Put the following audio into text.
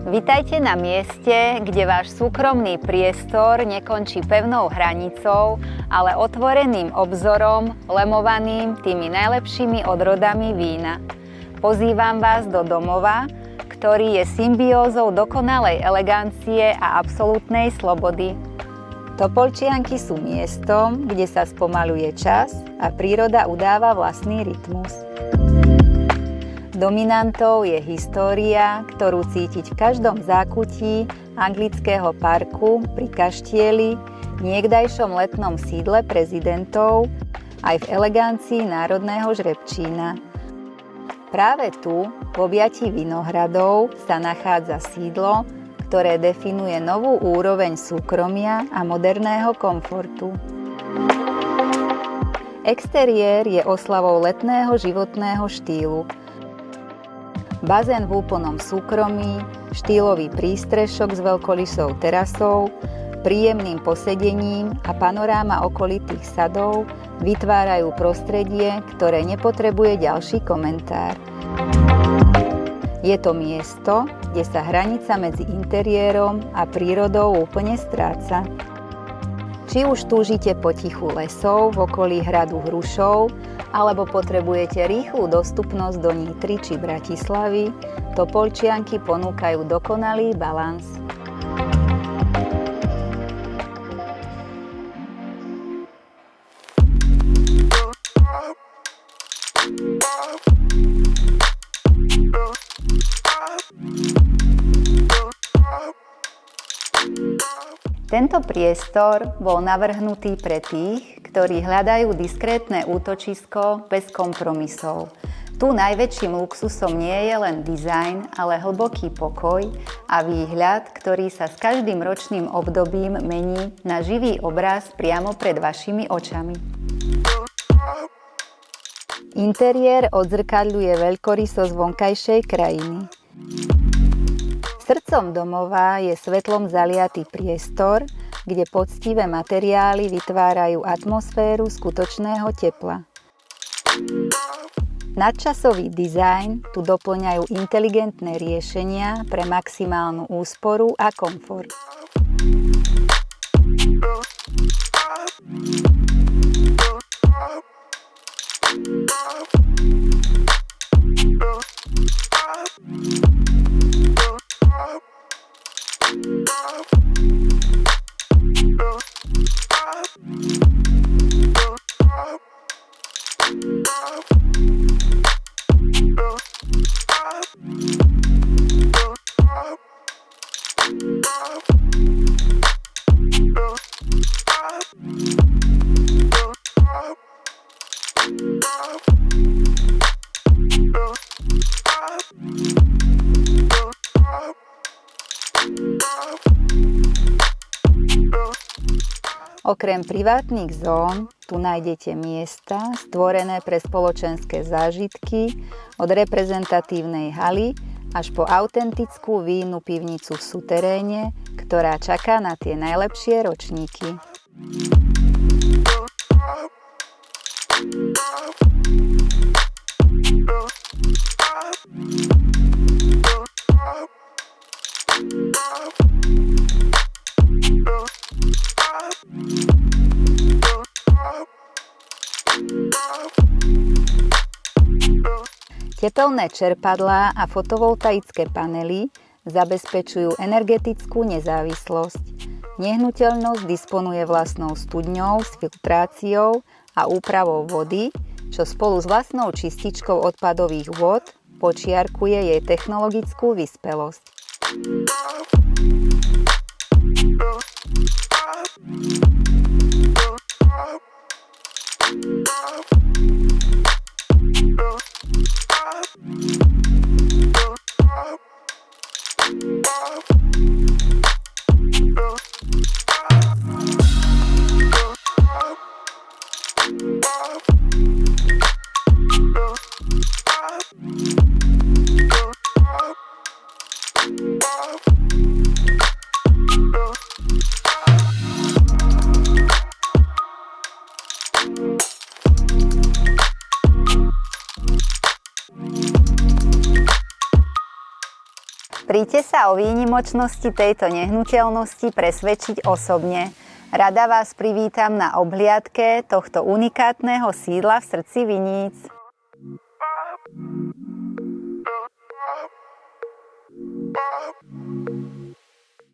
Vitajte na mieste, kde váš súkromný priestor nekončí pevnou hranicou, ale otvoreným obzorom, lemovaným tými najlepšími odrodami vína. Pozývam vás do domova, ktorý je symbiózou dokonalej elegancie a absolútnej slobody. Topolčianky sú miestom, kde sa spomaľuje čas a príroda udáva vlastný rytmus. Dominantou je história, ktorú cítiť v každom zákutí anglického parku pri kaštieli, niekdajšom letnom sídle prezidentov, aj v elegancii národného žrebčína. Práve tu, v objatí vinohradov, sa nachádza sídlo, ktoré definuje novú úroveň súkromia a moderného komfortu. Exteriér je oslavou letného životného štýlu. Bazén v úplnom súkromí, štýlový prístrešok s veľkolysou terasou, príjemným posedením a panoráma okolitých sadov vytvárajú prostredie, ktoré nepotrebuje ďalší komentár. Je to miesto, kde sa hranica medzi interiérom a prírodou úplne stráca. Či už túžite po tichu lesov v okolí hradu Hrušov, alebo potrebujete rýchlu dostupnosť do Nitry či Bratislavy, Topolčianky ponúkajú dokonalý balans. Tento priestor bol navrhnutý pre tých, ktorí hľadajú diskrétne útočisko bez kompromisov. Tu najväčším luxusom nie je len dizajn, ale hlboký pokoj a výhľad, ktorý sa s každým ročným obdobím mení na živý obraz priamo pred vašimi očami. Interiér odzrkadľuje veľkorysosť vonkajšej krajiny. Srdcom domova je svetlom zaliatý priestor, kde poctivé materiály vytvárajú atmosféru skutočného tepla. Nadčasový dizajn tu doplňajú inteligentné riešenia pre maximálnu úsporu a komfort. Okrem privátnych zón tu nájdete miesta stvorené pre spoločenské zážitky od reprezentatívnej haly až po autentickú vínu pivnicu v suteréne, ktorá čaká na tie najlepšie ročníky. Tepelné čerpadlá a fotovoltaické panely zabezpečujú energetickú nezávislosť. Nehnuteľnosť disponuje vlastnou studňou s filtráciou a úpravou vody, čo spolu s vlastnou čističkou odpadových vôd počiarkuje jej technologickú vyspelosť. Príďte sa o výnimočnosti tejto nehnuteľnosti presvedčiť osobne. Rada vás privítam na obhliadke tohto unikátneho sídla v srdci Viníc. Bye.